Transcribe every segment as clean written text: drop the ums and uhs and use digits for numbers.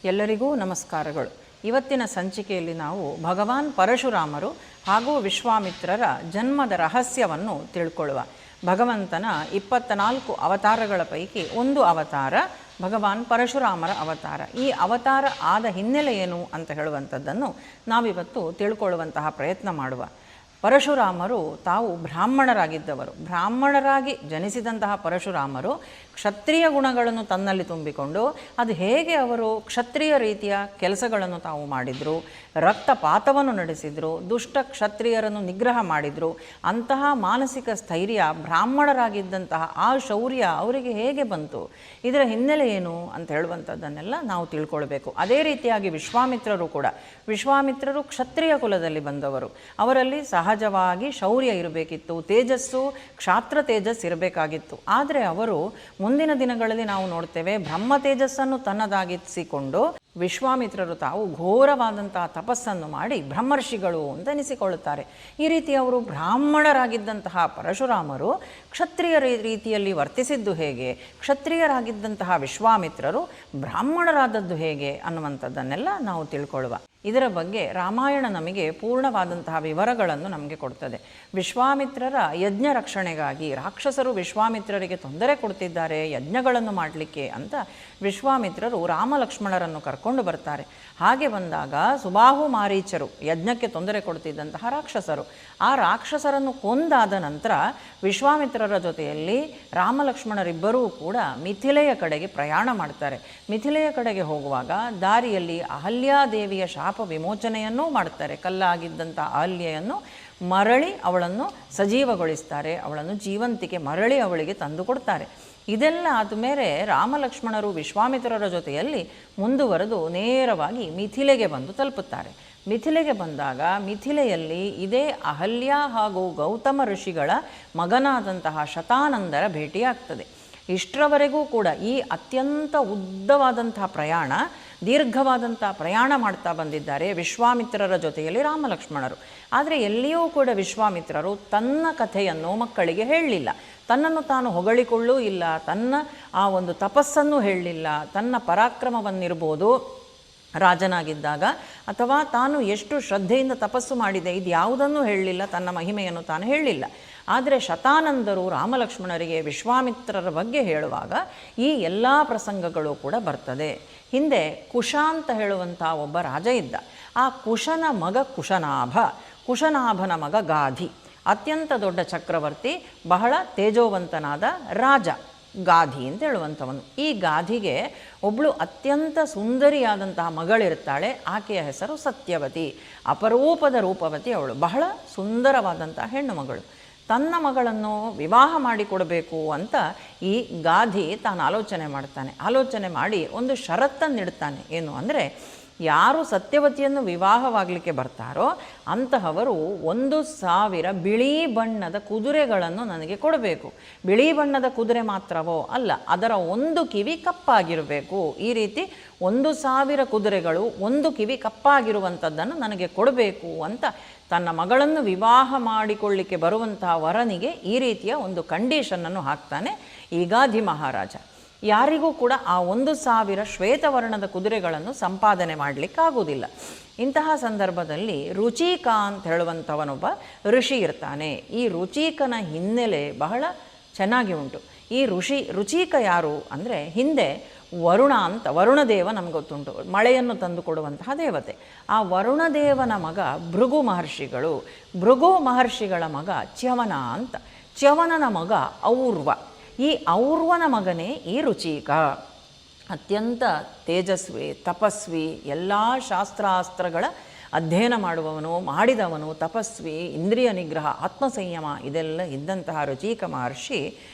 ಎಲ್ಲರಿಗೂ ನಮಸ್ಕಾರಗಳು. ಇವತ್ತಿನ ಸಂಚಿಕೆಯಲ್ಲಿ ನಾವು ಭಗವಾನ್ ಪರಶುರಾಮರು ಹಾಗೂ ವಿಶ್ವಾಮಿತ್ರರ ಜನ್ಮದ ರಹಸ್ಯವನ್ನು ತಿಳ್ಕೊಳ್ಳುವ. ಭಗವಂತನ 24 ಅವತಾರಗಳ ಪೈಕಿ ಒಂದು ಅವತಾರ ಭಗವಾನ್ ಪರಶುರಾಮರ ಅವತಾರ. ಈ ಅವತಾರ ಆದ ಹಿನ್ನೆಲೆ ಏನು ಅಂತ ಹೇಳುವಂಥದ್ದನ್ನು ನಾವಿವತ್ತು ತಿಳ್ಕೊಳ್ಳುವಂತಹ ಪ್ರಯತ್ನ ಮಾಡುವ. ಪರಶುರಾಮರು ತಾವು ಬ್ರಾಹ್ಮಣರಾಗಿದ್ದವರು. ಬ್ರಾಹ್ಮಣರಾಗಿ ಜನಿಸಿದಂತಹ ಪರಶುರಾಮರು ಕ್ಷತ್ರಿಯ ಗುಣಗಳನ್ನು ತನ್ನಲ್ಲಿ ತುಂಬಿಕೊಂಡು ಅದು ಹೇಗೆ ಅವರು ಕ್ಷತ್ರಿಯ ರೀತಿಯ ಕೆಲಸಗಳನ್ನು ತಾವು ಮಾಡಿದರು, ರಕ್ತಪಾತವನ್ನು ನಡೆಸಿದರು, ದುಷ್ಟ ಕ್ಷತ್ರಿಯರನ್ನು ನಿಗ್ರಹ ಮಾಡಿದರು. ಅಂತಹ ಮಾನಸಿಕ ಸ್ಥೈರ್ಯ ಬ್ರಾಹ್ಮಣರಾಗಿದ್ದಂತಹ ಆ ಶೌರ್ಯ ಅವರಿಗೆ ಹೇಗೆ ಬಂತು, ಇದರ ಹಿನ್ನೆಲೆ ಏನು ಅಂತ ಹೇಳುವಂಥದ್ದನ್ನೆಲ್ಲ ನಾವು ತಿಳ್ಕೊಳ್ಬೇಕು. ಅದೇ ರೀತಿಯಾಗಿ ವಿಶ್ವಾಮಿತ್ರರು ಕೂಡ, ವಿಶ್ವಾಮಿತ್ರರು ಕ್ಷತ್ರಿಯ ಕುಲದಲ್ಲಿ ಬಂದವರು. ಅವರಲ್ಲಿ ಸಹಜವಾಗಿ ಶೌರ್ಯ ಇರಬೇಕಿತ್ತು, ತೇಜಸ್ಸು ಕ್ಷಾತ್ರ ತೇಜಸ್ ಇರಬೇಕಾಗಿತ್ತು. ಆದರೆ ಅವರು ಮುಂದಿನ ದಿನಗಳಲ್ಲಿ ನಾವು ನೋಡ್ತೇವೆ ಬ್ರಹ್ಮ ತೇಜಸ್ಸನ್ನು ತನ್ನದಾಗಿಸಿಕೊಂಡು ವಿಶ್ವಾಮಿತ್ರರು ತಾವು ಘೋರವಾದಂತಹ ತಪಸ್ಸನ್ನು ಮಾಡಿ ಬ್ರಹ್ಮರ್ಷಿಗಳು ಅಂತ ಎನಿಸಿಕೊಳ್ಳುತ್ತಾರೆ. ಈ ರೀತಿ ಅವರು ಬ್ರಾಹ್ಮಣರಾಗಿದ್ದಂತಹ ಪರಶುರಾಮರು ಕ್ಷತ್ರಿಯ ರೀತಿಯಲ್ಲಿ ವರ್ತಿಸಿದ್ದು ಹೇಗೆ, ಕ್ಷತ್ರಿಯರಾಗಿದ್ದಂತಹ ವಿಶ್ವಾಮಿತ್ರರು ಬ್ರಾಹ್ಮಣರಾದದ್ದು ಹೇಗೆ ಅನ್ನುವಂಥದ್ದನ್ನೆಲ್ಲ ನಾವು ತಿಳ್ಕೊಳ್ಳುವ. ಇದರ ಬಗ್ಗೆ ರಾಮಾಯಣ ನಮಗೆ ಪೂರ್ಣವಾದಂತಹ ವಿವರಗಳನ್ನು ನಮಗೆ ಕೊಡ್ತದೆ. ವಿಶ್ವಾಮಿತ್ರರ ಯಜ್ಞ ರಕ್ಷಣೆಗಾಗಿ ರಾಕ್ಷಸರು ವಿಶ್ವಾಮಿತ್ರರಿಗೆ ತೊಂದರೆ ಕೊಡ್ತಿದ್ದಾರೆ ಯಜ್ಞಗಳನ್ನು ಮಾಡಲಿಕ್ಕೆ ಅಂತ ವಿಶ್ವಾಮಿತ್ರರು ರಾಮಲಕ್ಷ್ಮಣರನ್ನು ಕರ್ಕೊಂಡು ಬರ್ತಾರೆ. ಹಾಗೆ ಬಂದಾಗ ಸುಬಾಹು ಮಾರೀಚರು ಯಜ್ಞಕ್ಕೆ ತೊಂದರೆ ಕೊಡ್ತಿದ್ದಂತಹ ರಾಕ್ಷಸರು, ಆ ರಾಕ್ಷಸರನ್ನು ಕೊಂದಾದ ನಂತರ ವಿಶ್ವಾಮಿತ್ರರ ಜೊತೆಯಲ್ಲಿ ರಾಮಲಕ್ಷ್ಮಣರಿಬ್ಬರೂ ಕೂಡ ಮಿಥಿಲೆಯ ಕಡೆಗೆ ಪ್ರಯಾಣ ಮಾಡ್ತಾರೆ. ಮಿಥಿಲೆಯ ಕಡೆಗೆ ಹೋಗುವಾಗ ದಾರಿಯಲ್ಲಿ ಅಹಲ್ಯಾದೇವಿಯ ಶಾಪ ವಿಮೋಚನೆಯನ್ನೂ ಮಾಡ್ತಾರೆ. ಕಲ್ಲಾಗಿದ್ದಂಥ ಅಹಲ್ಯೆಯನ್ನು ಮರಳಿ ಅವಳನ್ನು ಸಜೀವಗೊಳಿಸ್ತಾರೆ, ಅವಳನ್ನು ಜೀವಂತಿಕೆ ಮರಳಿ ಅವಳಿಗೆ ತಂದು ಕೊಡ್ತಾರೆ. ಇದೆಲ್ಲ ಆದಮೇಲೆ ರಾಮಲಕ್ಷ್ಮಣರು ವಿಶ್ವಾಮಿತ್ರರ ಜೊತೆಯಲ್ಲಿ ಮುಂದುವರೆದು ನೇರವಾಗಿ ಮಿಥಿಲೆಗೆ ಬಂದು ತಲುಪುತ್ತಾರೆ. ಮಿಥಿಲೆಗೆ ಬಂದಾಗ ಮಿಥಿಲೆಯಲ್ಲಿ ಇದೇ ಅಹಲ್ಯ ಹಾಗೂ ಗೌತಮ ಋಷಿಗಳ ಮಗನಾದಂತಹ ಶತಾನಂದರ ಭೇಟಿಯಾಗ್ತದೆ. ಇಷ್ಟರವರೆಗೂ ಕೂಡ ಈ ಅತ್ಯಂತ ಉದ್ದವಾದಂತಹ ಪ್ರಯಾಣ, ದೀರ್ಘವಾದಂಥ ಪ್ರಯಾಣ ಮಾಡ್ತಾ ಬಂದಿದ್ದಾರೆ ವಿಶ್ವಾಮಿತ್ರರ ಜೊತೆಯಲ್ಲಿ ರಾಮಲಕ್ಷ್ಮಣರು. ಆದರೆ ಎಲ್ಲಿಯೂ ಕೂಡ ವಿಶ್ವಾಮಿತ್ರರು ತನ್ನ ಕಥೆಯನ್ನು ಮಕ್ಕಳಿಗೆ ಹೇಳಲಿಲ್ಲ, ತನ್ನನ್ನು ತಾನು ಹೊಗಳಿಕೊಳ್ಳೂ ಇಲ್ಲ, ತನ್ನ ಆ ಒಂದು ತಪಸ್ಸನ್ನು ಹೇಳಲಿಲ್ಲ, ತನ್ನ ಪರಾಕ್ರಮವನ್ನಿರ್ಬೋದು ರಾಜನಾಗಿದ್ದಾಗ ಅಥವಾ ತಾನು ಎಷ್ಟು ಶ್ರದ್ಧೆಯಿಂದ ತಪಸ್ಸು ಮಾಡಿದೆ ಇದು ಯಾವುದನ್ನೂ ಹೇಳಲಿಲ್ಲ, ತನ್ನ ಮಹಿಮೆಯನ್ನು ತಾನು ಹೇಳಲಿಲ್ಲ. ಆದರೆ ಶತಾನಂದರು ರಾಮಲಕ್ಷ್ಮಣರಿಗೆ ವಿಶ್ವಾಮಿತ್ರರ ಬಗ್ಗೆ ಹೇಳುವಾಗ ಈ ಎಲ್ಲ ಪ್ರಸಂಗಗಳು ಕೂಡ ಬರ್ತದೆ. ಹಿಂದೆ ಕುಶ ಅಂತ ಹೇಳುವಂಥ ಒಬ್ಬ ರಾಜ ಇದ್ದ. ಆ ಕುಶನ ಮಗ ಕುಶನಾಭನ ಮಗ ಗಾಧಿ, ಅತ್ಯಂತ ದೊಡ್ಡ ಚಕ್ರವರ್ತಿ, ಬಹಳ ತೇಜೋವಂತನಾದ ರಾಜ ಗಾಧಿ ಅಂತ ಹೇಳುವಂಥವನು. ಈ ಗಾಧಿಗೆ ಒಬ್ಬಳು ಅತ್ಯಂತ ಸುಂದರಿಯಾದಂತಹ ಮಗಳಿರ್ತಾಳೆ. ಆಕೆಯ ಹೆಸರು ಸತ್ಯವತಿ, ಅಪರೂಪದ ರೂಪವತಿ ಅವಳು, ಬಹಳ ಸುಂದರವಾದಂತಹ ಹೆಣ್ಣು ಮಗಳು. ತನ್ನ ಮಗಳನ್ನು ವಿವಾಹ ಮಾಡಿಕೊಡಬೇಕು ಅಂತ ಈ ಗಾಧಿ ತಾನು ಆಲೋಚನೆ ಮಾಡಿ ಒಂದು ಷರತ್ತನ್ನಿಡ್ತಾನೆ. ಏನು ಅಂದರೆ, ಯಾರು ಸತ್ಯವತಿಯನ್ನು ವಿವಾಹವಾಗಲಿಕ್ಕೆ ಬರ್ತಾರೋ ಅಂತಹವರು 1000 ಬಿಳಿ ಬಣ್ಣದ ಕುದುರೆಗಳನ್ನು ನನಗೆ ಕೊಡಬೇಕು. ಬಿಳಿ ಬಣ್ಣದ ಕುದುರೆ ಮಾತ್ರವೋ ಅಲ್ಲ, ಅದರ ಒಂದು ಕಿವಿ ಕಪ್ಪಾಗಿರಬೇಕು. ಈ ರೀತಿ 1000 ಕುದುರೆಗಳು ಒಂದು ಕಿವಿ ಕಪ್ಪಾಗಿರುವಂಥದ್ದನ್ನು ನನಗೆ ಕೊಡಬೇಕು ಅಂತ ತನ್ನ ಮಗಳನ್ನು ವಿವಾಹ ಮಾಡಿಕೊಳ್ಳಿಕ್ಕೆ ಬರುವಂತಹ ವರನಿಗೆ ಈ ರೀತಿಯ ಒಂದು ಕಂಡೀಷನ್ನನ್ನು ಹಾಕ್ತಾನೆ ಈ ಗಾಧಿ ಮಹಾರಾಜ. ಯಾರಿಗೂ ಕೂಡ ಆ 1000 ಶ್ವೇತವರ್ಣದ ಕುದುರೆಗಳನ್ನು ಸಂಪಾದನೆ ಮಾಡಲಿಕ್ಕಾಗುವುದಿಲ್ಲ. ಇಂತಹ ಸಂದರ್ಭದಲ್ಲಿ ರುಚಿಕ ಅಂತ ಹೇಳುವಂಥವನೊಬ್ಬ ಋಷಿ ಇರ್ತಾನೆ. ಈ ರುಚಿಕನ ಹಿನ್ನೆಲೆ ಬಹಳ ಚೆನ್ನಾಗಿ ಉಂಟು. ಈ ರುಚಿಕ ಯಾರು ಅಂದರೆ, ಹಿಂದೆ ವರುಣ ಅಂತ, ವರುಣದೇವ ನಮ್ಗೆ ಗೊತ್ತುಂಟು, ಮಳೆಯನ್ನು ತಂದು ಕೊಡುವಂತಹ ದೇವತೆ. ಆ ವರುಣದೇವನ ಮಗ ಭೃಗು ಮಹರ್ಷಿಗಳು, ಭೃಗು ಮಹರ್ಷಿಗಳ ಮಗ ಚ್ಯವನ ಅಂತ, ಚ್ಯವನನ ಮಗ ಔರ್ವ. ಈ ಔರ್ವನ ಮಗನೇ ಈ ರುಚಿಕ. ಅತ್ಯಂತ ತೇಜಸ್ವಿ, ತಪಸ್ವಿ, ಎಲ್ಲ ಶಾಸ್ತ್ರಾಸ್ತ್ರಗಳ ಅಧ್ಯಯನ ಮಾಡಿದವನು, ತಪಸ್ವಿ, ಇಂದ್ರಿಯ ನಿಗ್ರಹ, ಆತ್ಮಸಂಯಮ ಇದೆಲ್ಲ ಇದ್ದಂತಹ ರುಚಿಕ ಮಹರ್ಷಿ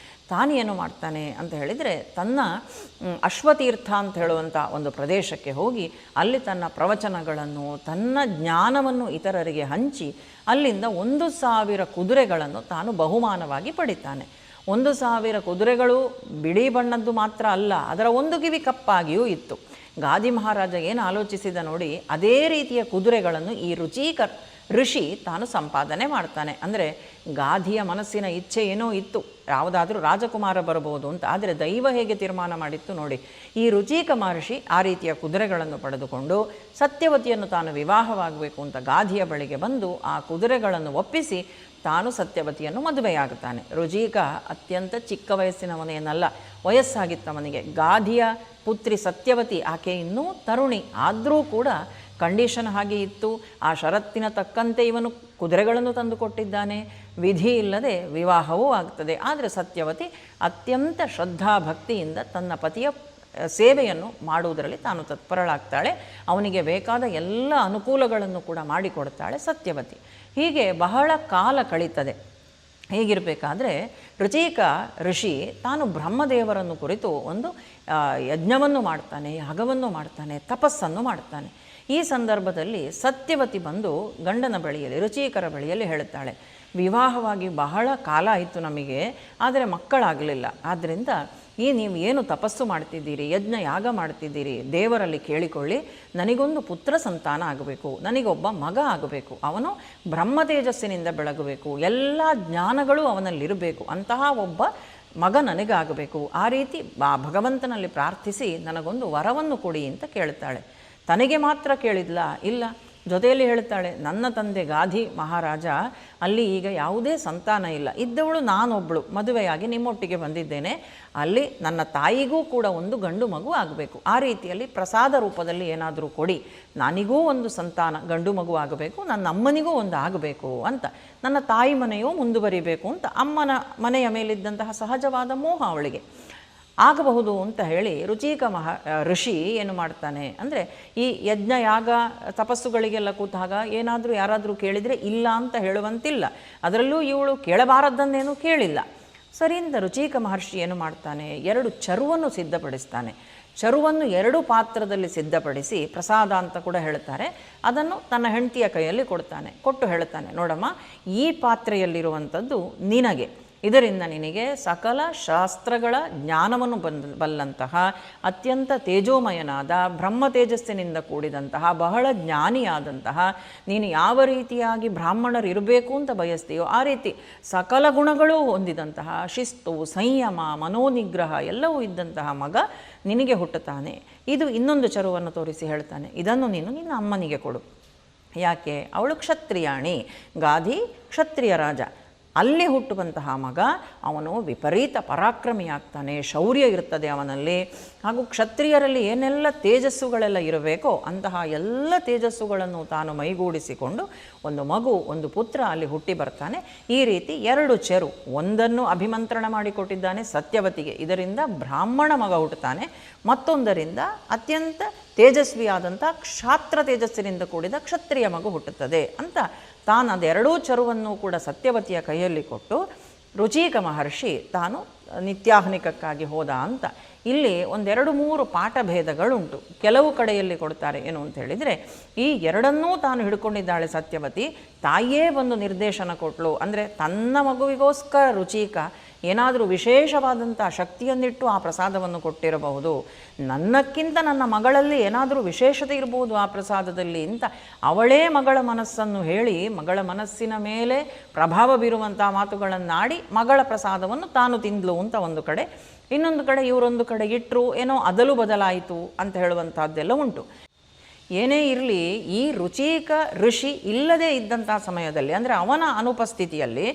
ತಾನೇನು ಮಾಡ್ತಾನೆ ಅಂತ ಹೇಳಿದರೆ, ತನ್ನ ಅಶ್ವತೀರ್ಥ ಅಂತ ಹೇಳುವಂಥ ಒಂದು ಪ್ರದೇಶಕ್ಕೆ ಹೋಗಿ ಅಲ್ಲಿ ತನ್ನ ಪ್ರವಚನಗಳನ್ನು, ತನ್ನ ಜ್ಞಾನವನ್ನು ಇತರರಿಗೆ ಹಂಚಿ ಅಲ್ಲಿಂದ 1000 ಕುದುರೆಗಳನ್ನು ತಾನು ಬಹುಮಾನವಾಗಿ ಪಡಿತಾನೆ. 1000 ಕುದುರೆಗಳು ಬಿಳಿ ಬಣ್ಣದ್ದು ಮಾತ್ರ ಅಲ್ಲ, ಅದರ ಒಂದು ಕಿವಿ ಕಪ್ಪಾಗಿಯೂ ಇತ್ತು. ಗಾಧಿ ಮಹಾರಾಜ ಏನು ಆಲೋಚಿಸಿದ ನೋಡಿ, ಅದೇ ರೀತಿಯ ಕುದುರೆಗಳನ್ನು ಈ ಋಷಿ ತಾನು ಸಂಪಾದನೆ ಮಾಡ್ತಾನೆ. ಅಂದರೆ ಗಾಧಿಯ ಮನಸ್ಸಿನ ಇಚ್ಛೆ ಏನೋ ಇತ್ತು, ಯಾವುದಾದ್ರೂ ರಾಜಕುಮಾರ ಬರಬಹುದು ಅಂತ. ಆದರೆ ದೈವ ಹೇಗೆ ತೀರ್ಮಾನ ಮಾಡಿತ್ತು ನೋಡಿ. ಈ ರುಚೀಕ ಮಹರ್ಷಿ ಆ ರೀತಿಯ ಕುದುರೆಗಳನ್ನು ಪಡೆದುಕೊಂಡು ಸತ್ಯವತಿಯನ್ನು ತಾನು ವಿವಾಹವಾಗಬೇಕು ಅಂತ ಗಾಧಿಯ ಬಳಿಗೆ ಬಂದು ಆ ಕುದುರೆಗಳನ್ನು ಒಪ್ಪಿಸಿ ತಾನು ಸತ್ಯವತಿಯನ್ನು ಮದುವೆಯಾಗುತ್ತಾನೆ. ರುಚೀಕ ಅತ್ಯಂತ ಚಿಕ್ಕ ವಯಸ್ಸಿನವನೇನಲ್ಲ, ವಯಸ್ಸಾಗಿತ್ತವನಿಗೆ. ಗಾಧಿಯ ಪುತ್ರಿ ಸತ್ಯವತಿ ಆಕೆ ಇನ್ನೂ ತರುಣಿ, ಆದರೂ ಕೂಡ ಕಂಡೀಷನ್ ಹಾಗೆ ಇತ್ತು. ಆ ಷರತ್ತಿನ ತಕ್ಕಂತೆ ಇವನು ಕುದುರೆಗಳನ್ನು ತಂದು ಕೊಟ್ಟಿದ್ದಾನೆ, ವಿಧಿ ಇಲ್ಲದೆ ವಿವಾಹವೂ ಆಗ್ತದೆ. ಆದರೆ ಸತ್ಯವತಿ ಅತ್ಯಂತ ಶ್ರದ್ಧಾಭಕ್ತಿಯಿಂದ ತನ್ನ ಪತಿಯ ಸೇವೆಯನ್ನು ಮಾಡುವುದರಲ್ಲಿ ತಾನು ತತ್ಪರಳಾಗ್ತಾಳೆ. ಅವನಿಗೆ ಬೇಕಾದ ಎಲ್ಲ ಅನುಕೂಲಗಳನ್ನು ಕೂಡ ಮಾಡಿಕೊಡ್ತಾಳೆ ಸತ್ಯವತಿ. ಹೀಗೆ ಬಹಳ ಕಾಲ ಕಳೀತದೆ. ಹೀಗಿರಬೇಕಾದ್ರೆ ರುಚೀಕ ಋಷಿ ತಾನು ಬ್ರಹ್ಮದೇವರನ್ನು ಕುರಿತು ಒಂದು ಯಜ್ಞವನ್ನು ಮಾಡ್ತಾನೆ, ಯಾಗವನ್ನು ಮಾಡ್ತಾನೆ, ತಪಸ್ಸನ್ನು ಮಾಡ್ತಾನೆ. ಈ ಸಂದರ್ಭದಲ್ಲಿ ಸತ್ಯವತಿ ಬಂದು ಗಂಡನ ಬಳಿಯಲ್ಲಿ, ರುಚೀಕರ ಬಳಿಯಲ್ಲಿ ಹೇಳುತ್ತಾಳೆ, ವಿವಾಹವಾಗಿ ಬಹಳ ಕಾಲ ಆಯಿತು ನಮಗೆ, ಆದರೆ ಮಕ್ಕಳಾಗಲಿಲ್ಲ. ಆದ್ದರಿಂದ ನೀವು ಏನು ತಪಸ್ಸು ಮಾಡ್ತಿದ್ದೀರಿ, ಯಜ್ಞ ಯಾಗ ಮಾಡ್ತಿದ್ದೀರಿ, ದೇವರಲ್ಲಿ ಕೇಳಿಕೊಳ್ಳಿ, ನನಗೊಂದು ಪುತ್ರ ಸಂತಾನ ಆಗಬೇಕು, ನನಗೊಬ್ಬ ಮಗ ಆಗಬೇಕು, ಅವನು ಬ್ರಹ್ಮ ತೇಜಸ್ಸಿನಿಂದ ಬೆಳಗಬೇಕು, ಎಲ್ಲ ಜ್ಞಾನಗಳು ಅವನಲ್ಲಿರಬೇಕು, ಅಂತಹ ಒಬ್ಬ ಮಗ ನನಗಾಗಬೇಕು. ಆ ರೀತಿ ಭಗವಂತನಲ್ಲಿ ಪ್ರಾರ್ಥಿಸಿ ನನಗೊಂದು ವರವನ್ನು ಕೊಡಿ ಅಂತ ಕೇಳ್ತಾಳೆ. ತನಗೆ ಮಾತ್ರ ಕೇಳಿದ್ಲ? ಇಲ್ಲ, ಜೊತೆಯಲ್ಲಿ ಹೇಳ್ತಾಳೆ, ನನ್ನ ತಂದೆ ಗಾಧಿ ಮಹಾರಾಜ ಅಲ್ಲಿ ಈಗ ಯಾವುದೇ ಸಂತಾನ ಇಲ್ಲ, ಇದ್ದವಳು ನಾನೊಬ್ಬಳು ಮದುವೆಯಾಗಿ ನಿಮ್ಮೊಟ್ಟಿಗೆ ಬಂದಿದ್ದೇನೆ, ಅಲ್ಲಿ ನನ್ನ ತಾಯಿಗೂ ಕೂಡ ಒಂದು ಗಂಡು ಮಗು ಆಗಬೇಕು, ಆ ರೀತಿಯಲ್ಲಿ ಪ್ರಸಾದ ರೂಪದಲ್ಲಿ ಏನಾದರೂ ಕೊಡಿ, ನನಗೂ ಒಂದು ಸಂತಾನ ಗಂಡು ಮಗು ಆಗಬೇಕು, ನನ್ನ ಅಮ್ಮನಿಗೂ ಒಂದು ಆಗಬೇಕು ಅಂತ, ನನ್ನ ತಾಯಿ ಮನೆಯೂ ಮುಂದುವರಿಬೇಕು ಅಂತ ಅಮ್ಮನ ಮನೆಯ ಮೇಲಿದ್ದಂತಹ ಸಹಜವಾದ ಮೋಹ ಅವಳಿಗೆ ಆಗಬಹುದು ಅಂತ ಹೇಳಿ ರುಚೀಕ ಋಷಿ ಏನು ಮಾಡ್ತಾನೆ ಅಂದರೆ, ಈ ಯಜ್ಞ ಯಾಗ ತಪಸ್ಸುಗಳಿಗೆಲ್ಲ ಕೂತಾಗ ಏನಾದರೂ ಯಾರಾದರೂ ಕೇಳಿದರೆ ಇಲ್ಲ ಅಂತ ಹೇಳುವಂತಿಲ್ಲ, ಅದರಲ್ಲೂ ಇವಳು ಕೇಳಬಾರದ್ದನ್ನೇನೂ ಕೇಳಿಲ್ಲ. ಸರಿಯಿಂದ ರುಚೀಕ ಮಹರ್ಷಿ ಏನು ಮಾಡ್ತಾನೆ, 2 ಚರುವನ್ನು ಸಿದ್ಧಪಡಿಸ್ತಾನೆ. ಚರುವನ್ನು 2 ಪಾತ್ರದಲ್ಲಿ ಸಿದ್ಧಪಡಿಸಿ ಪ್ರಸಾದ ಅಂತ ಕೂಡ ಹೇಳ್ತಾರೆ, ಅದನ್ನು ತನ್ನ ಹೆಂಡತಿಯ ಕೈಯಲ್ಲಿ ಕೊಡ್ತಾನೆ. ಕೊಟ್ಟು ಹೇಳ್ತಾನೆ, ನೋಡಮ್ಮ, ಈ ಪಾತ್ರೆಯಲ್ಲಿರುವಂಥದ್ದು ನಿನಗೆ, ಇದರಿಂದ ನಿನಗೆ ಸಕಲ ಶಾಸ್ತ್ರಗಳ ಜ್ಞಾನವನ್ನು ಬಲ್ಲಂತಹ ಅತ್ಯಂತ ತೇಜೋಮಯನಾದ ಬ್ರಹ್ಮ ತೇಜಸ್ಸಿನಿಂದ ಕೂಡಿದಂತಹ ಬಹಳ ಜ್ಞಾನಿಯಾದಂತಹ, ನೀನು ಯಾವ ರೀತಿಯಾಗಿ ಬ್ರಾಹ್ಮಣರು ಇರಬೇಕು ಅಂತ ಬಯಸ್ತೀಯೋ ಆ ರೀತಿ ಸಕಲ ಗುಣಗಳೂ ಹೊಂದಿದಂತಹ ಶಿಸ್ತು, ಸಂಯಮ, ಮನೋನಿಗ್ರಹ ಎಲ್ಲವೂ ಇದ್ದಂತಹ ಮಗ ನಿನಗೆ ಹುಟ್ಟುತ್ತಾನೆ. ಇದು ಇನ್ನೊಂದು ಚರುವನ್ನು ತೋರಿಸಿ ಹೇಳ್ತಾನೆ, ಇದನ್ನು ನೀನು ನಿನ್ನ ಅಮ್ಮನಿಗೆ ಕೊಡು. ಯಾಕೆ? ಅವಳು ಕ್ಷತ್ರಿಯಾಣಿ, ಗಾಧಿ ಕ್ಷತ್ರಿಯ ರಾಜ. ಅಲ್ಲಿ ಹುಟ್ಟುವಂತಹ ಮಗ ಅವನು ವಿಪರೀತ ಪರಾಕ್ರಮಿಯಾಗ್ತಾನೆ, ಶೌರ್ಯ ಇರ್ತದೆ ಅವನಲ್ಲಿ, ಹಾಗೂ ಕ್ಷತ್ರಿಯರಲ್ಲಿ ಏನೆಲ್ಲ ತೇಜಸ್ಸುಗಳೆಲ್ಲ ಇರಬೇಕೋ ಅಂತಹ ಎಲ್ಲ ತೇಜಸ್ಸುಗಳನ್ನು ತಾನು ಮೈಗೂಡಿಸಿಕೊಂಡು ಒಂದು ಮಗು, ಒಂದು ಪುತ್ರ ಅಲ್ಲಿ ಹುಟ್ಟಿ ಬರ್ತಾನೆ. ಈ ರೀತಿ 2 ಚೆರು, ಒಂದನ್ನು ಅಭಿಮಂತ್ರಣ ಮಾಡಿಕೊಟ್ಟಿದ್ದಾನೆ ಸತ್ಯವತಿಗೆ, ಇದರಿಂದ ಬ್ರಾಹ್ಮಣ ಮಗ ಹುಟ್ಟುತ್ತಾನೆ, ಮತ್ತೊಂದರಿಂದ ಅತ್ಯಂತ ತೇಜಸ್ವಿಯಾದಂಥ ಕ್ಷಾತ್ರ ತೇಜಸ್ಸಿನಿಂದ ಕೂಡಿದ ಕ್ಷತ್ರಿಯ ಮಗು ಹುಟ್ಟುತ್ತದೆ ಅಂತ ತಾನು ಅದೆರಡೂ ಚರುವನ್ನು ಕೂಡ ಸತ್ಯವತಿಯ ಕೈಯಲ್ಲಿ ಕೊಟ್ಟು ರುಚೀಕ ಮಹರ್ಷಿ ತಾನು ನಿತ್ಯಾಹ್ನಿಕಕ್ಕಾಗಿ ಹೋದ ಅಂತ. ಇಲ್ಲಿ 1-2-3 ಪಾಠಭೇದಗಳುಂಟು. ಕೆಲವು ಕಡೆಯಲ್ಲಿ ಕೊಡ್ತಾರೆ ಏನು ಅಂತ ಹೇಳಿದರೆ, ಈ ಎರಡನ್ನೂ ತಾನು ಹಿಡ್ಕೊಂಡಿದ್ದಾಳೆ ಸತ್ಯವತಿ, ತಾಯಿಯೇ ಬಂದು ನಿರ್ದೇಶನ ಕೊಟ್ಟಳು. ಅಂದರೆ ತನ್ನ ಮಗುವಿಗೋಸ್ಕರ ರುಚೀಕ ಏನಾದರೂ ವಿಶೇಷವಾದಂಥ ಶಕ್ತಿಯನ್ನಿಟ್ಟು ಆ ಪ್ರಸಾದವನ್ನು ಕೊಟ್ಟಿರಬಹುದು, ನನ್ನಕ್ಕಿಂತ ನನ್ನ ಮಗಳಲ್ಲಿ ಏನಾದರೂ ವಿಶೇಷತೆ ಇರಬಹುದು ಆ ಪ್ರಸಾದದಲ್ಲಿ ಅಂತ ಅವಳೇ ಮಗಳ ಮನಸ್ಸನ್ನು ಹೇಳಿ, ಮಗಳ ಮನಸ್ಸಿನ ಮೇಲೆ ಪ್ರಭಾವ ಬೀರುವಂಥ ಮಾತುಗಳನ್ನಾಡಿ ಮಗಳ ಪ್ರಸಾದವನ್ನು ತಾನು ತಿಂದಳು ಅಂತ ಒಂದು ಕಡೆ. ಇನ್ನೊಂದು ಕಡೆ ಇವರೊಂದು ಕಡೆ ಇಟ್ಟರು, ಏನೋ ಅದಲು ಬದಲಾಯಿತು ಅಂತ ಹೇಳುವಂಥದ್ದೆಲ್ಲ ಉಂಟು. ಏನೇ ಇರಲಿ, ಈ ರುಚೀಕ ಋಷಿ ಇಲ್ಲದೇ ಇದ್ದಂಥ ಸಮಯದಲ್ಲಿ, ಅಂದರೆ ಅವನ ಅನುಪಸ್ಥಿತಿಯಲ್ಲಿ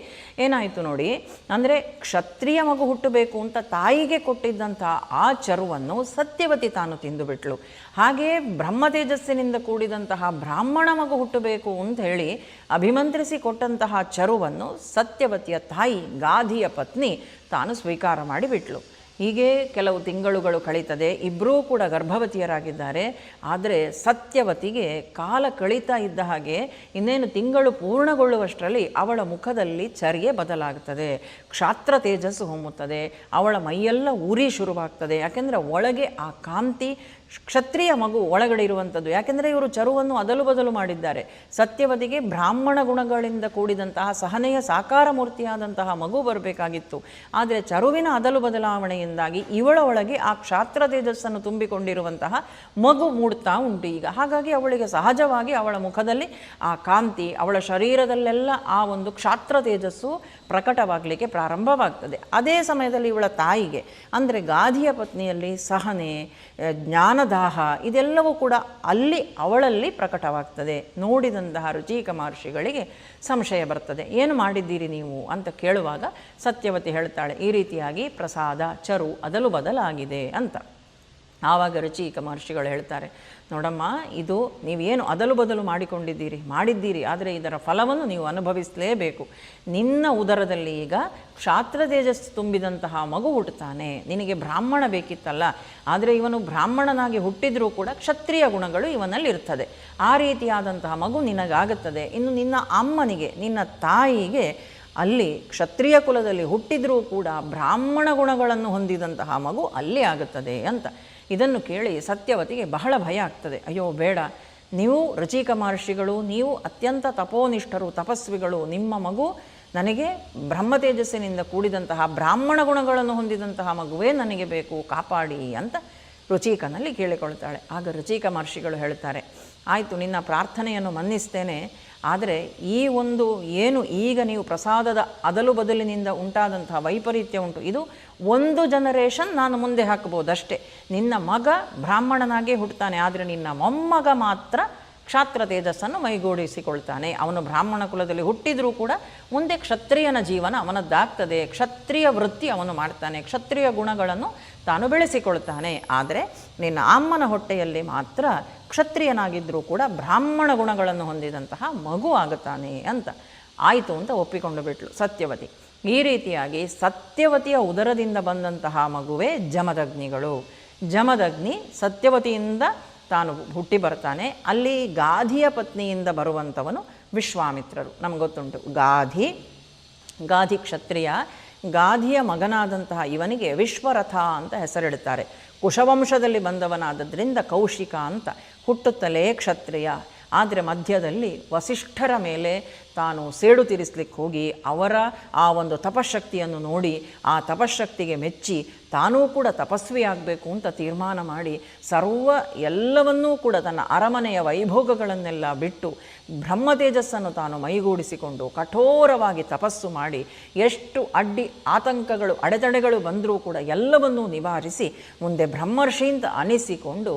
ಏನಾಯಿತು ನೋಡಿ, ಅಂದರೆ ಕ್ಷತ್ರಿಯ ಮಗು ಹುಟ್ಟಬೇಕು ಅಂತ ತಾಯಿಗೆ ಕೊಟ್ಟಿದ್ದಂಥ ಆ ಚರುವನ್ನು ಸತ್ಯವತಿ ತಾನು ತಿಂದುಬಿಟ್ಲು. ಹಾಗೆಯೇ ಬ್ರಹ್ಮ ತೇಜಸ್ಸಿನಿಂದ ಕೂಡಿದಂತಹ ಬ್ರಾಹ್ಮಣ ಮಗು ಹುಟ್ಟಬೇಕು ಅಂತ ಹೇಳಿ ಅಭಿಮಂತ್ರಿಸಿ ಕೊಟ್ಟಂತಹ ಚರುವನ್ನು ಸತ್ಯವತಿಯ ತಾಯಿ ಗಾಧಿಯ ಪತ್ನಿ ತಾನು ಸ್ವೀಕಾರ ಮಾಡಿಬಿಟ್ಲು. ಹೀಗೆ ಕೆಲವು ತಿಂಗಳುಗಳು ಕಳೀತದೆ, ಇಬ್ಬರೂ ಕೂಡ ಗರ್ಭವತಿಯರಾಗಿದ್ದಾರೆ. ಆದರೆ ಸತ್ಯವತಿಗೆ ಕಾಲ ಕಳೀತಾ ಇದ್ದ ಹಾಗೆ ಇನ್ನೇನು ತಿಂಗಳು ಪೂರ್ಣಗೊಳ್ಳುವಷ್ಟರಲ್ಲಿ ಅವಳ ಮುಖದಲ್ಲಿ ಚರ್ಯೆ ಬದಲಾಗ್ತದೆ, ಕ್ಷಾತ್ರ ತೇಜಸ್ಸು ಹೊಮ್ಮುತ್ತದೆ, ಅವಳ ಮೈಯೆಲ್ಲ ಉರಿ ಶುರುವಾಗ್ತದೆ. ಯಾಕೆಂದರೆ ಒಳಗೆ ಆ ಕಾಂತಿ ಕ್ಷತ್ರಿಯ ಮಗು ಒಳಗಡೆ ಇರುವಂಥದ್ದು. ಯಾಕೆಂದರೆ ಇವರು ಚರುವನ್ನು ಅದಲು ಬದಲು ಮಾಡಿದ್ದಾರೆ. ಸತ್ಯವತಿಗೆ ಬ್ರಾಹ್ಮಣ ಗುಣಗಳಿಂದ ಕೂಡಿದಂತಹ ಸಹನೆಯ ಸಾಕಾರ ಮೂರ್ತಿಯಾದಂತಹ ಮಗು ಬರಬೇಕಾಗಿತ್ತು. ಆದರೆ ಚರುವಿನ ಅದಲು ಬದಲಾವಣೆಯಿಂದಾಗಿ ಇವಳ ಒಳಗೆ ಆ ಕ್ಷಾತ್ರ ತೇಜಸ್ಸನ್ನು ತುಂಬಿಕೊಂಡಿರುವಂತಹ ಮಗು ಮೂಡ್ತಾ ಉಂಟು ಈಗ. ಹಾಗಾಗಿ ಅವಳಿಗೆ ಸಹಜವಾಗಿ ಅವಳ ಮುಖದಲ್ಲಿ ಆ ಕಾಂತಿ, ಅವಳ ಶರೀರದಲ್ಲೆಲ್ಲ ಆ ಒಂದು ಕ್ಷಾತ್ರ ತೇಜಸ್ಸು ಪ್ರಕಟವಾಗಲಿಕ್ಕೆ ಪ್ರಾರಂಭವಾಗ್ತದೆ. ಅದೇ ಸಮಯದಲ್ಲಿ ಇವಳ ತಾಯಿಗೆ ಅಂದರೆ ಗಾಧಿಯ ಪತ್ನಿಯಲ್ಲಿ ಸಹನೆ, ಜ್ಞಾನದಾಹ ಇದೆಲ್ಲವೂ ಕೂಡ ಅವಳಲ್ಲಿ ಪ್ರಕಟವಾಗ್ತದೆ. ನೋಡಿದಂತಹ ರುಚಿಕ ಮಹರ್ಷಿಗಳಿಗೆ ಸಂಶಯ ಬರ್ತದೆ. ಏನು ಮಾಡಿದ್ದೀರಿ ನೀವು ಅಂತ ಕೇಳುವಾಗ ಸತ್ಯವತಿ ಹೇಳ್ತಾಳೆ, ಈ ರೀತಿಯಾಗಿ ಪ್ರಸಾದ ಚರು ಅದಲು ಬದಲಾಗಿದೆ ಅಂತ. ಆವಾಗ ರುಚಿಕ ಮಹರ್ಷಿಗಳು ಹೇಳ್ತಾರೆ, ನೋಡಮ್ಮ, ಇದು ನೀವೇನು ಅದಲು ಬದಲು ಮಾಡಿದ್ದೀರಿ, ಆದರೆ ಇದರ ಫಲವನ್ನು ನೀವು ಅನುಭವಿಸಲೇಬೇಕು. ನಿನ್ನ ಉದರದಲ್ಲಿ ಈಗ ಕ್ಷಾತ್ರ ತೇಜಸ್ಸು ತುಂಬಿದಂತಹ ಮಗು ಹುಟ್ಟುತ್ತಾನೆ. ನಿನಗೆ ಬ್ರಾಹ್ಮಣ ಬೇಕಿತ್ತಲ್ಲ, ಆದರೆ ಇವನು ಬ್ರಾಹ್ಮಣನಾಗಿ ಹುಟ್ಟಿದರೂ ಕೂಡ ಕ್ಷತ್ರಿಯ ಗುಣಗಳು ಇವನಲ್ಲಿ ಇರ್ತದೆ. ಆ ರೀತಿಯಾದಂತಹ ಮಗು ನಿನಗಾಗುತ್ತದೆ. ಇನ್ನು ನಿನ್ನ ಅಮ್ಮನಿಗೆ, ನಿನ್ನ ತಾಯಿಗೆ ಅಲ್ಲಿ ಕ್ಷತ್ರಿಯ ಕುಲದಲ್ಲಿ ಹುಟ್ಟಿದರೂ ಕೂಡ ಬ್ರಾಹ್ಮಣ ಗುಣಗಳನ್ನು ಹೊಂದಿದಂತಹ ಮಗು ಅಲ್ಲಿ ಆಗುತ್ತದೆ ಅಂತ. ಇದನ್ನು ಕೇಳಿ ಸತ್ಯವತಿಗೆ ಬಹಳ ಭಯ ಆಗ್ತದೆ. ಅಯ್ಯೋ ಬೇಡ, ನೀವು ರುಚಿಕ ಮಹರ್ಷಿಗಳು, ನೀವು ಅತ್ಯಂತ ತಪೋನಿಷ್ಠರು, ತಪಸ್ವಿಗಳು, ನಿಮ್ಮ ಮಗು ನನಗೆ ಬ್ರಹ್ಮ ತೇಜಸ್ಸಿನಿಂದ ಕೂಡಿದಂತಹ ಬ್ರಾಹ್ಮಣ ಗುಣಗಳನ್ನು ಹೊಂದಿದಂತಹ ಮಗುವೇ ನನಗೆ ಬೇಕು, ಕಾಪಾಡಿ ಅಂತ ರುಚಿಕನಲ್ಲಿ ಕೇಳಿಕೊಳ್ತಾಳೆ. ಆಗ ರುಚಿಕ ಮಹರ್ಷಿಗಳು ಹೇಳ್ತಾರೆ, ಆಯಿತು, ನಿನ್ನ ಪ್ರಾರ್ಥನೆಯನ್ನು ಮನ್ನಿಸ್ತೇನೆ, ಆದರೆ ಈ ಒಂದು ಏನು ಈಗ ನೀವು ಪ್ರಸಾದದ ಅದಲು ಬದಲಿನಿಂದ ಉಂಟಾದಂತಹ ವೈಪರೀತ್ಯ ಉಂಟು, ಇದು ಒಂದು ಜನರೇಷನ್ ನಾನು ಮುಂದೆ ಹಾಕಬಹುದಷ್ಟೇ. ನಿನ್ನ ಮಗ ಬ್ರಾಹ್ಮಣನಾಗೇ ಹುಟ್ಟುತ್ತಾನೆ, ಆದರೆ ನಿನ್ನ ಮೊಮ್ಮಗ ಮಾತ್ರ ಕ್ಷಾತ್ರ ತೇಜಸ್ಸನ್ನು ಮೈಗೂಡಿಸಿಕೊಳ್ತಾನೆ. ಅವನು ಬ್ರಾಹ್ಮಣ ಕುಲದಲ್ಲಿ ಹುಟ್ಟಿದರೂ ಕೂಡ ಮುಂದೆ ಕ್ಷತ್ರಿಯನ ಜೀವನ ಅವನದ್ದಾಗ್ತದೆ. ಕ್ಷತ್ರಿಯ ವೃತ್ತಿ ಅವನು ಮಾಡ್ತಾನೆ, ಕ್ಷತ್ರಿಯ ಗುಣಗಳನ್ನು ತಾನು ಬೆಳೆಸಿಕೊಳ್ತಾನೆ. ಆದರೆ ನಿನ್ನ ಅಮ್ಮನ ಹೊಟ್ಟೆಯಲ್ಲಿ ಮಾತ್ರ ಕ್ಷತ್ರಿಯನಾಗಿದ್ದರೂ ಕೂಡ ಬ್ರಾಹ್ಮಣ ಗುಣಗಳನ್ನು ಹೊಂದಿದಂತಹ ಮಗು ಆಗುತ್ತಾನೆ ಅಂತ. ಆಯಿತು ಅಂತ ಒಪ್ಪಿಕೊಂಡು ಬಿಟ್ಲು ಸತ್ಯವತಿ. ಈ ರೀತಿಯಾಗಿ ಸತ್ಯವತಿಯ ಉದರದಿಂದ ಬಂದಂತಹ ಮಗುವೇ ಜಮದಗ್ನಿಗಳು. ಜಮದಗ್ನಿ ಸತ್ಯವತಿಯಿಂದ ತಾನು ಹುಟ್ಟಿ ಬರ್ತಾನೆ. ಅಲ್ಲಿ ಗಾಧಿಯ ಪತ್ನಿಯಿಂದ ಬರುವಂಥವನು ವಿಶ್ವಾಮಿತ್ರರು. ನಮ್ಗೆ ಗೊತ್ತುಂಟು, ಗಾಧಿ ಕ್ಷತ್ರಿಯ. ಗಾಧಿಯ ಮಗನಾದಂತಹ ಇವನಿಗೆ ವಿಶ್ವರಥ ಅಂತ ಹೆಸರಿಡುತ್ತಾರೆ. ಕುಶವಂಶದಲ್ಲಿ ಬಂದವನಾದದ್ರಿಂದ ಕೌಶಿಕ ಅಂತ. ಹುಟ್ಟುತ್ತಲೇ ಕ್ಷತ್ರಿಯ. ಆದರೆ ಮಧ್ಯದಲ್ಲಿ ವಸಿಷ್ಠರ ಮೇಲೆ ತಾನು ಸೇಡು ತೀರಿಸಲಿಕ್ಕೆ ಹೋಗಿ ಅವರ ಆ ಒಂದು ತಪಶಕ್ತಿಯನ್ನು ನೋಡಿ ಆ ತಪಶಕ್ತಿಗೆ ಮೆಚ್ಚಿ ತಾನೂ ಕೂಡ ತಪಸ್ವಿ ಆಗಬೇಕು ಅಂತ ತೀರ್ಮಾನ ಮಾಡಿ ಎಲ್ಲವನ್ನೂ ಕೂಡ ತನ್ನ ಅರಮನೆಯ ವೈಭೋಗಗಳನ್ನೆಲ್ಲ ಬಿಟ್ಟು ಬ್ರಹ್ಮ ತೇಜಸ್ಸನ್ನು ತಾನು ಮೈಗೂಡಿಸಿಕೊಂಡು ಕಠೋರವಾಗಿ ತಪಸ್ಸು ಮಾಡಿ ಎಷ್ಟು ಆತಂಕಗಳು ಅಡೆತಡೆಗಳು ಬಂದರೂ ಕೂಡ ಎಲ್ಲವನ್ನೂ ನಿವಾರಿಸಿ ಮುಂದೆ ಬ್ರಹ್ಮರ್ಷಿ ಅಂತ ಅನಿಸಿಕೊಂಡು,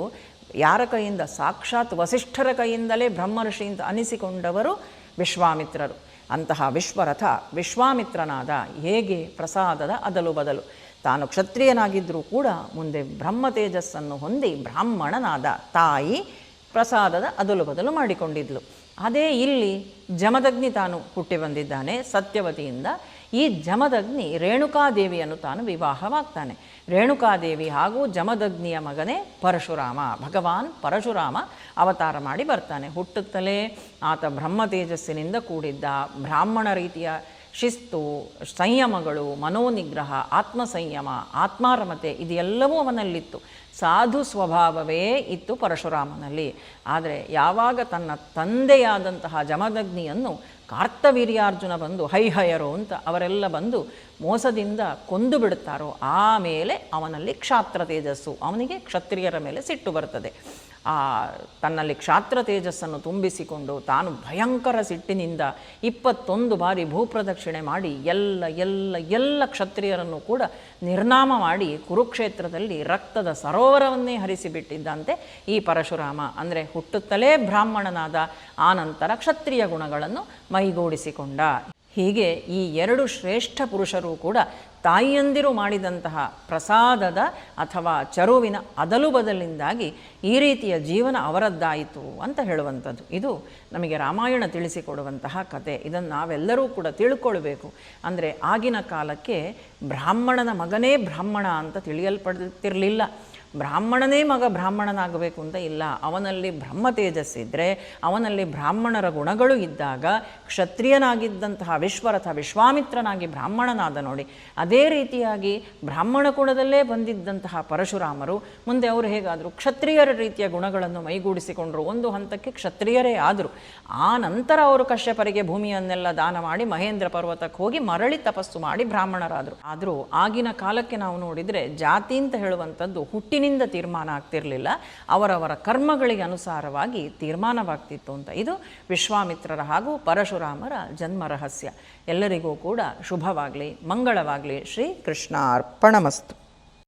ಯಾರ ಕೈಯಿಂದ? ಸಾಕ್ಷಾತ್ ವಸಿಷ್ಠರ ಕೈಯಿಂದಲೇ ಬ್ರಹ್ಮರ್ಷಿ ಅಂತ ಅನಿಸಿಕೊಂಡವರು ವಿಶ್ವಾಮಿತ್ರರು. ಅಂತಹ ವಿಶ್ವರಥ ವಿಶ್ವಾಮಿತ್ರನಾದ ಹೇಗೆ ಪ್ರಸಾದದ ಅದಲು ಬದಲು ತಾನು ಕ್ಷತ್ರಿಯನಾಗಿದ್ದರೂ ಕೂಡ ಮುಂದೆ ಬ್ರಹ್ಮ ತೇಜಸ್ಸನ್ನು ಹೊಂದಿ ಬ್ರಾಹ್ಮಣನಾದ. ತಾಯಿ ಪ್ರಸಾದದ ಅದಲು ಬದಲು ಮಾಡಿಕೊಂಡಿದ್ಲು. ಅದೇ ಇಲ್ಲಿ ಜಮದಗ್ನಿ ತಾನು ಹುಟ್ಟಿ ಬಂದಿದ್ದಾನೆ ಸತ್ಯವತಿಯಿಂದ. ಈ ಜಮದಗ್ನಿ ರೇಣುಕಾದೇವಿಯನ್ನು ತಾನು ವಿವಾಹವಾಗ್ತಾನೆ. ರೇಣುಕಾದೇವಿ ಹಾಗೂ ಜಮದಗ್ನಿಯ ಮಗನೇ ಪರಶುರಾಮ. ಭಗವಾನ್ ಪರಶುರಾಮ ಅವತಾರ ಮಾಡಿ ಬರ್ತಾನೆ. ಹುಟ್ಟುತ್ತಲೇ ಆತ ಬ್ರಹ್ಮ ತೇಜಸ್ಸಿನಿಂದ ಕೂಡಿದ್ದ. ಬ್ರಾಹ್ಮಣ ರೀತಿಯ ಶಿಸ್ತು, ಸಂಯಮಗಳು, ಮನೋನಿಗ್ರಹ, ಆತ್ಮಸಂಯಮ, ಆತ್ಮಾರಮತೆ ಇದೆಲ್ಲವೂ ಅವನಲ್ಲಿತ್ತು. ಸಾಧು ಸ್ವಭಾವವೇ ಇತ್ತು ಪರಶುರಾಮನಲ್ಲಿ. ಆದರೆ ಯಾವಾಗ ತನ್ನ ತಂದೆಯಾದಂತಹ ಜಮದಗ್ನಿಯನ್ನು ಕಾರ್ತವೀರ್ಯಾರ್ಜುನ ಬಂದು ಹೈಹಯರು ಅಂತ ಅವರೆಲ್ಲ ಬಂದು ಮೋಸದಿಂದ ಕೊಂದು ಬಿಡುತ್ತಾರೋ ಆಮೇಲೆ ಅವನಲ್ಲಿ ಕ್ಷಾತ್ರ ತೇಜಸ್ಸು, ಅವನಿಗೆ ಕ್ಷತ್ರಿಯರ ಮೇಲೆ ಸಿಟ್ಟು ಬರ್ತದೆ. ತನ್ನಲ್ಲಿ ಕ್ಷಾತ್ರ ತೇಜಸ್ಸನ್ನು ತುಂಬಿಸಿಕೊಂಡು ತಾನು ಭಯಂಕರ ಸಿಟ್ಟಿನಿಂದ 21 ಬಾರಿ ಭೂಪ್ರದಕ್ಷಿಣೆ ಮಾಡಿ ಎಲ್ಲ ಕ್ಷತ್ರಿಯರನ್ನು ಕೂಡ ನಿರ್ನಾಮ ಮಾಡಿ ಕುರುಕ್ಷೇತ್ರದಲ್ಲಿ ರಕ್ತದ ಸರೋವರವನ್ನೇ ಹರಿಸಿಬಿಟ್ಟಿದ್ದಂತೆ ಈ ಪರಶುರಾಮ. ಅಂದರೆ ಹುಟ್ಟುತ್ತಲೇ ಬ್ರಾಹ್ಮಣನಾದ, ಆನಂತರ ಕ್ಷತ್ರಿಯ ಗುಣಗಳನ್ನು ಮೈಗೂಡಿಸಿಕೊಂಡ. ಹೀಗೆ ಈ 2 ಶ್ರೇಷ್ಠ ಪುರುಷರು ಕೂಡ ತಾಯಿಯಂದಿರು ಮಾಡಿದಂತಹ ಪ್ರಸಾದದ ಅಥವಾ ಚರುವಿನ ಅದಲು ಬದಲಿಂದಾಗಿ ಈ ರೀತಿಯ ಜೀವನ ಅವರದ್ದಾಯಿತು ಅಂತ ಹೇಳುವಂಥದ್ದು. ಇದು ನಮಗೆ ರಾಮಾಯಣ ತಿಳಿಸಿಕೊಡುವಂತಹ ಕತೆ. ಇದನ್ನು ನಾವೆಲ್ಲರೂ ಕೂಡ ತಿಳ್ಕೊಳ್ಬೇಕು. ಅಂದರೆ ಆಗಿನ ಕಾಲಕ್ಕೆ ಬ್ರಾಹ್ಮಣನ ಮಗನೇ ಬ್ರಾಹ್ಮಣ ಅಂತ ತಿಳಿಯಲ್ಪಡ್ತಿರಲಿಲ್ಲ. ಬ್ರಾಹ್ಮಣನೇ ಮಗ ಬ್ರಾಹ್ಮಣನಾಗಬೇಕು ಅಂತ ಇಲ್ಲ. ಅವನಲ್ಲಿ ಬ್ರಹ್ಮ ತೇಜಸ್ಸಿದ್ದರೆ, ಅವನಲ್ಲಿ ಬ್ರಾಹ್ಮಣರ ಗುಣಗಳು ಇದ್ದಾಗ ಕ್ಷತ್ರಿಯನಾಗಿದ್ದಂತಹ ವಿಶ್ವರಥ ವಿಶ್ವಾಮಿತ್ರನಾಗಿ ಬ್ರಾಹ್ಮಣನಾದ ನೋಡಿ. ಅದೇ ರೀತಿಯಾಗಿ ಬ್ರಾಹ್ಮಣ ಕುಲದಲ್ಲೇ ಬಂದಿದ್ದಂತಹ ಪರಶುರಾಮರು ಮುಂದೆ ಅವರು ಹೇಗಾದರು ಕ್ಷತ್ರಿಯರ ರೀತಿಯ ಗುಣಗಳನ್ನು ಮೈಗೂಡಿಸಿಕೊಂಡರು. ಒಂದು ಹಂತಕ್ಕೆ ಕ್ಷತ್ರಿಯರೇ ಆದರು. ಆ ನಂತರ ಅವರು ಕಶ್ಯಪರಿಗೆ ಭೂಮಿಯನ್ನೆಲ್ಲ ದಾನ ಮಾಡಿ ಮಹೇಂದ್ರ ಪರ್ವತಕ್ಕೆ ಹೋಗಿ ಮರಳಿ ತಪಸ್ಸು ಮಾಡಿ ಬ್ರಾಹ್ಮಣರಾದರು. ಆದರೂ ಆಗಿನ ಕಾಲಕ್ಕೆ ನಾವು ನೋಡಿದರೆ ಜಾತಿ ಅಂತ ಹೇಳುವಂಥದ್ದು ಹುಟ್ಟಿನಿಂದ ತೀರ್ಮಾನ ಆಗ್ತಿರಲಿಲ್ಲ, ಅವರವರ ಕರ್ಮಗಳಿಗೆ ಅನುಸಾರವಾಗಿ ತೀರ್ಮಾನವಾಗ್ತಿತ್ತು ಅಂತ. ಇದು ವಿಶ್ವಾಮಿತ್ರರ ಹಾಗೂ ಪರಶುರಾಮರ ಜನ್ಮ ರಹಸ್ಯ. ಎಲ್ಲರಿಗೂ ಕೂಡ ಶುಭವಾಗಲಿ, ಮಂಗಳವಾಗಲಿ. ಶ್ರೀ ಕೃಷ್ಣ ಅರ್ಪಣಮಸ್ತು.